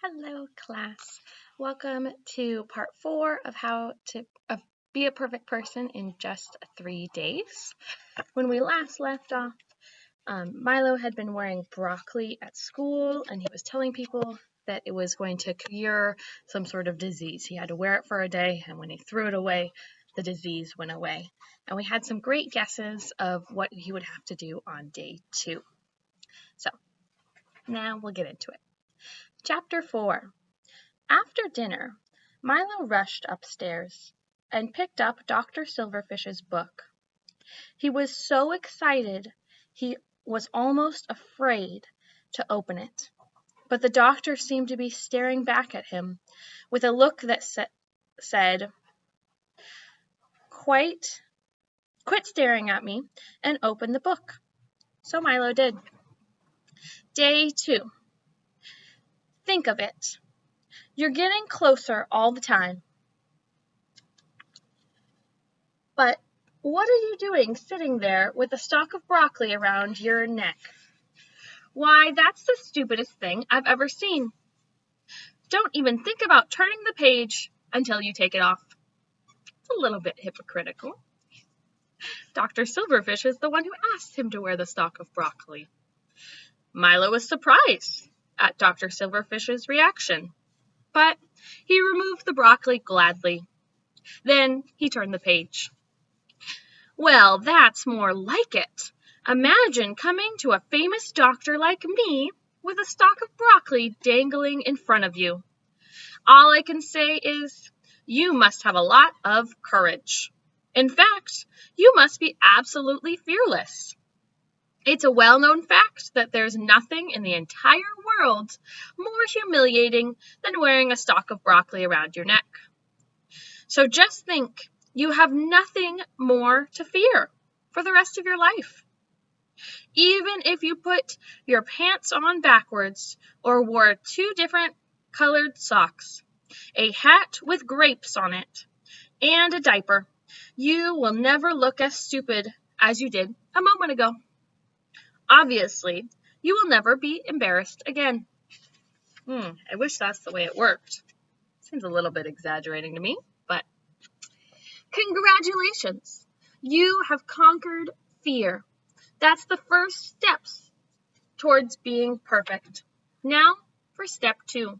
Hello, class. Welcome to part 4 of how to be a perfect person in just 3 days. When we last left off, Milo had been wearing broccoli at school, and he was telling people that it was going to cure some sort of disease. He had to wear it for a day, and when he threw it away, the disease went away. And we had some great guesses of what he would have to do on day 2. So, now we'll get into it. Chapter 4. After dinner, Milo rushed upstairs and picked up Dr. Silverfish's book. He was so excited he was almost afraid to open it, but the doctor seemed to be staring back at him with a look that said, quit staring at me and open the book. So Milo did. Day 2. Think of it. You're getting closer all the time. But what are you doing sitting there with a stalk of broccoli around your neck? Why, that's the stupidest thing I've ever seen. Don't even think about turning the page until you take it off. It's a little bit hypocritical. Dr. Silverfish is the one who asked him to wear the stalk of broccoli. Milo was surprised at Dr. Silverfish's reaction, but he removed the broccoli gladly. Then he turned the page. Well, that's more like it. Imagine coming to a famous doctor like me with a stalk of broccoli dangling in front of you. All I can say is, you must have a lot of courage. In fact, you must be absolutely fearless. It's a well-known fact that there's nothing in the entire world more humiliating than wearing a stalk of broccoli around your neck. So just think, you have nothing more to fear for the rest of your life. Even if you put your pants on backwards or wore 2 different colored socks, a hat with grapes on it, and a diaper, you will never look as stupid as you did a moment ago. Obviously, you will never be embarrassed again. I wish that's the way it worked. Seems a little bit exaggerating to me, but congratulations! You have conquered fear. That's the first steps towards being perfect. Now for step 2.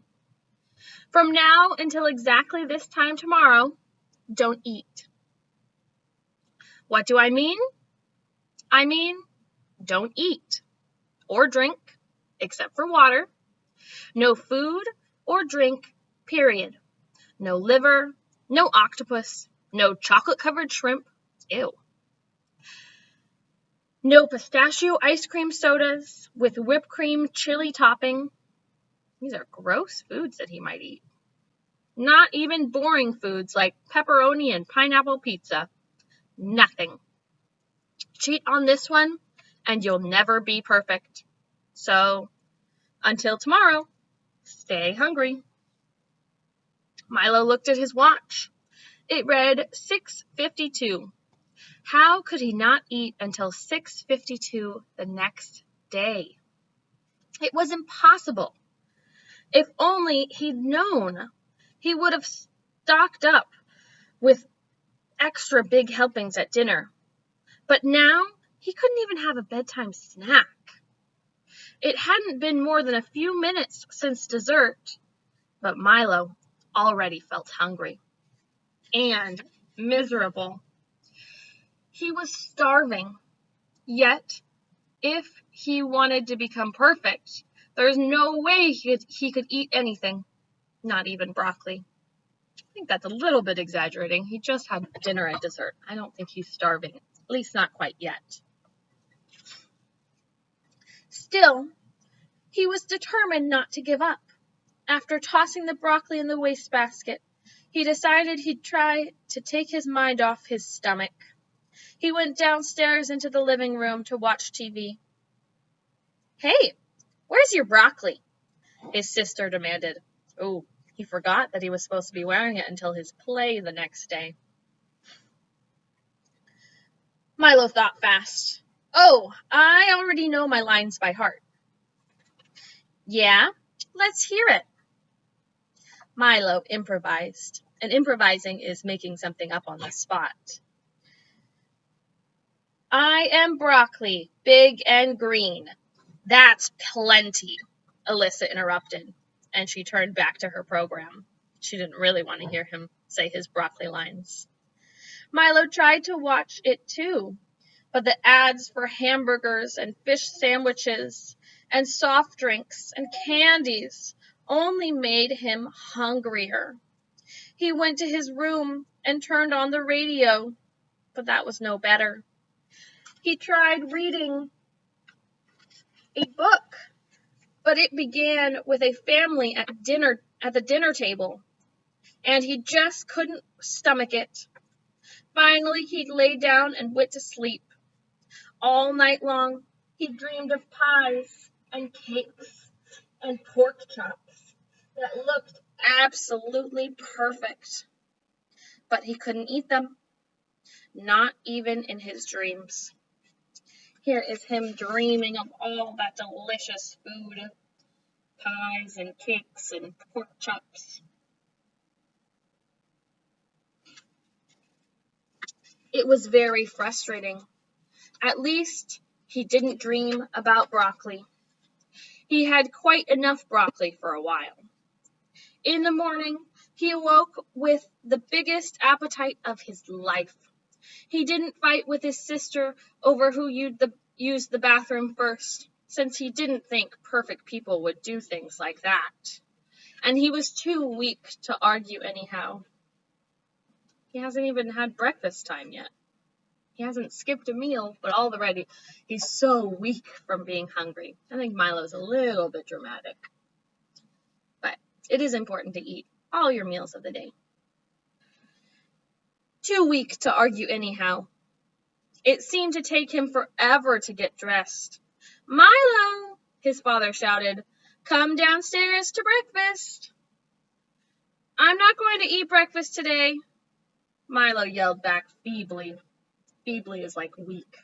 From now until exactly this time tomorrow, don't eat. What do I mean? I mean, don't eat or drink, except for water. No food or drink, period. No liver, no octopus, no chocolate-covered shrimp. Ew. No pistachio ice cream sodas with whipped cream chili topping. These are gross foods that he might eat. Not even boring foods like pepperoni and pineapple pizza. Nothing. Cheat on this one, and you'll never be perfect. So, until tomorrow, stay hungry. Milo looked at his watch. It read 6:52. How could he not eat until 6:52 the next day? It was impossible. If only he'd known, he would have stocked up with extra big helpings at dinner. But now he couldn't even have a bedtime snack. It hadn't been more than a few minutes since dessert, but Milo already felt hungry and miserable. He was starving, yet if he wanted to become perfect, there's no way he could eat anything, not even broccoli. I think that's a little bit exaggerating. He just had dinner and dessert. I don't think he's starving, at least not quite yet. Still, he was determined not to give up. After tossing the broccoli in the wastebasket, he decided he'd try to take his mind off his stomach. He went downstairs into the living room to watch TV. Hey, where's your broccoli? His sister demanded. Oh, he forgot that he was supposed to be wearing it until his play the next day. Milo thought fast. Oh, I already know my lines by heart. Yeah, let's hear it. Milo improvised, and improvising is making something up on the spot. I am broccoli, big and green. That's plenty, Alyssa interrupted, and she turned back to her program. She didn't really want to hear him say his broccoli lines. Milo tried to watch it too, but the ads for hamburgers and fish sandwiches and soft drinks and candies only made him hungrier. He went to his room and turned on the radio, but that was no better. He tried reading a book, but it began with a family at the dinner table, and he just couldn't stomach it. Finally, he lay down and went to sleep. All night long, he dreamed of pies and cakes and pork chops that looked absolutely perfect. But he couldn't eat them, not even in his dreams. Here is him dreaming of all that delicious food, pies and cakes and pork chops. It was very frustrating. At least he didn't dream about broccoli. He had quite enough broccoli for a while. In the morning, he awoke with the biggest appetite of his life. He didn't fight with his sister over who used the bathroom first, since he didn't think perfect people would do things like that. And he was too weak to argue anyhow. He hasn't even had breakfast time yet. He hasn't skipped a meal, but already he's so weak from being hungry. I think Milo's a little bit dramatic. But it is important to eat all your meals of the day. Too weak to argue anyhow. It seemed to take him forever to get dressed. Milo, his father shouted, come downstairs to breakfast. I'm not going to eat breakfast today, Milo yelled back feebly. Feebly is like weak.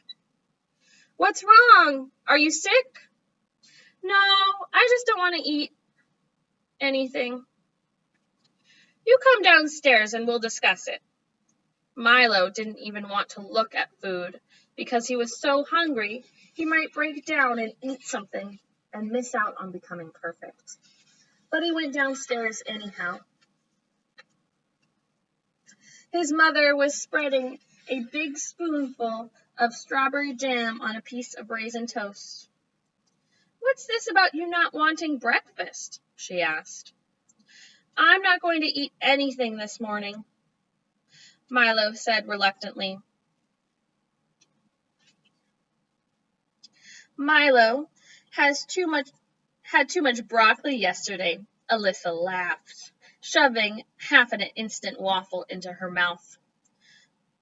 What's wrong? Are you sick? No, I just don't want to eat anything. You come downstairs and we'll discuss it. Milo didn't even want to look at food because he was so hungry he might break down and eat something and miss out on becoming perfect. But he went downstairs anyhow. His mother was spreading a big spoonful of strawberry jam on a piece of raisin toast. What's this about you not wanting breakfast? She asked. I'm not going to eat anything this morning, Milo said reluctantly. Milo had too much broccoli yesterday, Alyssa laughed, shoving half an instant waffle into her mouth.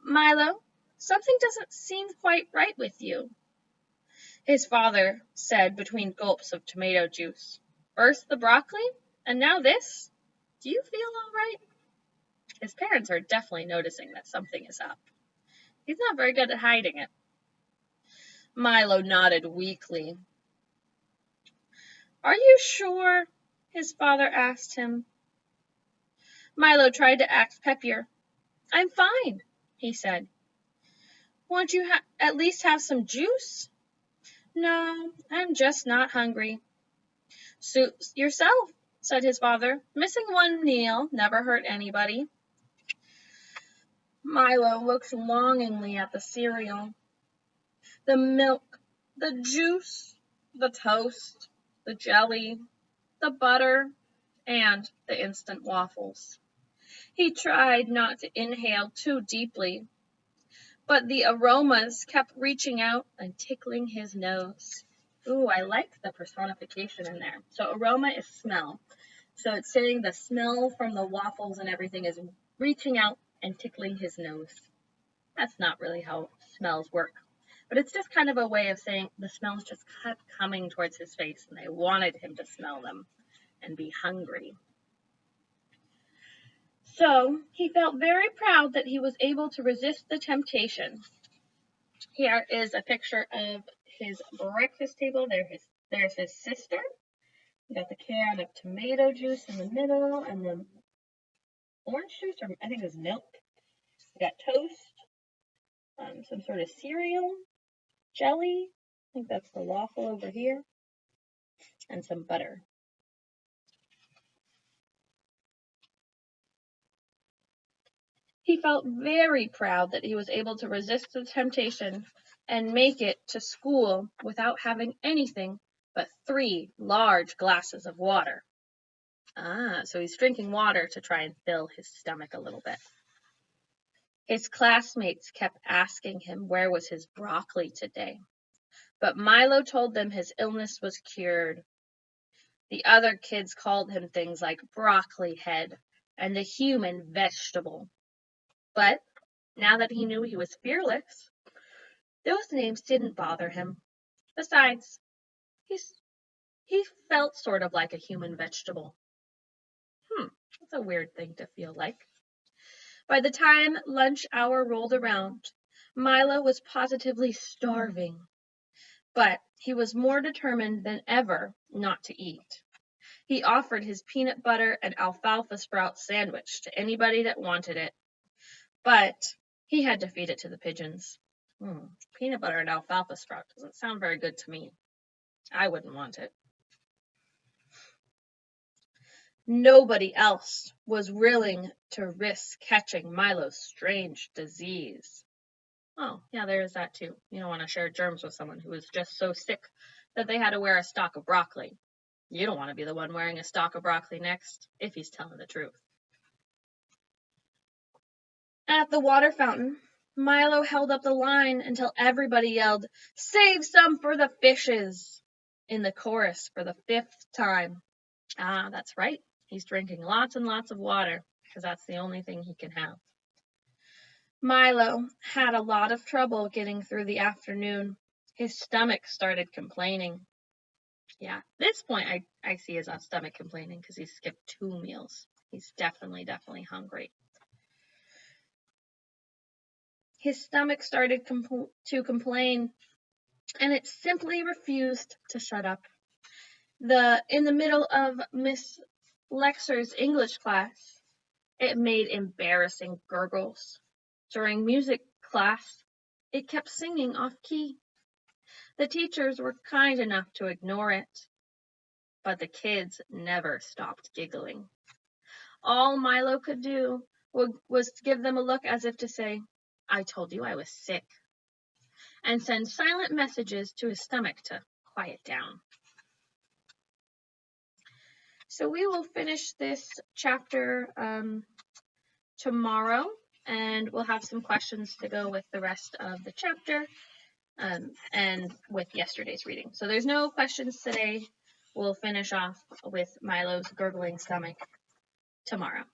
Milo, something doesn't seem quite right with you, his father said between gulps of tomato juice. First the broccoli, and now this? Do you feel all right? His parents are definitely noticing that something is up. He's not very good at hiding it. Milo nodded weakly. Are you sure? His father asked him. Milo tried to act peppier. I'm fine, he said. Won't you at least have some juice? No, I'm just not hungry. Suit yourself, said his father. Missing one meal never hurt anybody. Milo looked longingly at the cereal. The milk, the juice, the toast, the jelly, the butter, and the instant waffles. He tried not to inhale too deeply, but the aromas kept reaching out and tickling his nose. Ooh, I like the personification in there. So aroma is smell. So it's saying the smell from the waffles and everything is reaching out and tickling his nose. That's not really how smells work. But it's just kind of a way of saying the smells just kept coming towards his face and they wanted him to smell them and be hungry. So he felt very proud that he was able to resist the temptation. Here is a picture of his breakfast table. There's his sister. You got the can of tomato juice in the middle and the orange juice, or I think it was milk. We got toast, some sort of cereal, jelly. I think that's the waffle over here, and some butter. He felt very proud that he was able to resist the temptation and make it to school without having anything but 3 large glasses of water. So he's drinking water to try and fill his stomach a little bit. His classmates kept asking him where was his broccoli today, but Milo told them his illness was cured. The other kids called him things like broccoli head and the human vegetable. But now that he knew he was fearless, those names didn't bother him. Besides, he felt sort of like a human vegetable. That's a weird thing to feel like. By the time lunch hour rolled around, Milo was positively starving, but he was more determined than ever not to eat. He offered his peanut butter and alfalfa sprout sandwich to anybody that wanted it, but he had to feed it to the pigeons. Peanut butter and alfalfa sprout doesn't sound very good to me. I wouldn't want it. Nobody else was willing to risk catching Milo's strange disease. Oh, yeah, there is that too. You don't want to share germs with someone who is just so sick that they had to wear a stalk of broccoli. You don't want to be the one wearing a stalk of broccoli next, if he's telling the truth. At the water fountain, Milo held up the line until everybody yelled, "Save some for the fishes!" in the chorus for the 5th time. That's right. He's drinking lots and lots of water because that's the only thing he can have. Milo had a lot of trouble getting through the afternoon. His stomach started complaining. Yeah, this point I see his stomach complaining because he skipped 2 meals. He's definitely hungry. His stomach started to complain, and it simply refused to shut up. In the middle of Miss Lexer's English class, it made embarrassing gurgles. During music class, it kept singing off key. The teachers were kind enough to ignore it, but the kids never stopped giggling. All Milo could do was give them a look as if to say, "I told you I was sick," and send silent messages to his stomach to quiet down. So we will finish this chapter tomorrow, and we'll have some questions to go with the rest of the chapter and with yesterday's reading. So there's no questions today. We'll finish off with Milo's gurgling stomach tomorrow.